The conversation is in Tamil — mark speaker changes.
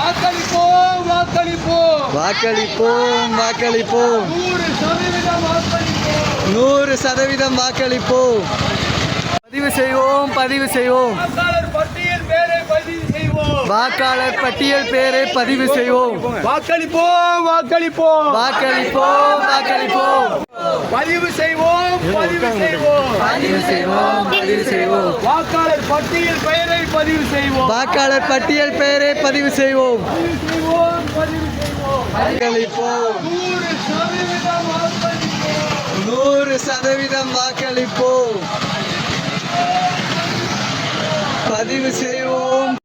Speaker 1: வாக்களிப்போம் வாக்களிப்போம்
Speaker 2: வாக்களிப்போம் வாக்களிப்போம்
Speaker 1: 100%
Speaker 2: 100% வாக்களிப்போம். பதிவு செய்வோம் பதிவு செய்வோம்.
Speaker 1: வாக்காளர் பட்டியல் பேரை பதிவு செய்வோம்.
Speaker 2: வாக்காளர் பட்டியல் பேரை பதிவு செய்வோம்.
Speaker 1: வாக்களிப்போம் வாக்களிப்போம்
Speaker 2: வாக்களிப்போம் வாக்களிப்போம்.
Speaker 1: பதிவு செய்வோம் பதிவு செய்வோம்
Speaker 2: பதிவு செய்வோம் பதிவு செய்வோம்.
Speaker 1: வாக்காளர் பட்டியல் பெயரை பதிவு செய்வோம்.
Speaker 2: வாக்காளர் பட்டியல் பெயரை பதிவு செய்வோம்.
Speaker 1: பதிவு செய்வோம்
Speaker 2: வாக்களிப்போம். 100% வாக்களிப்போம். பதிவு செய்வோம்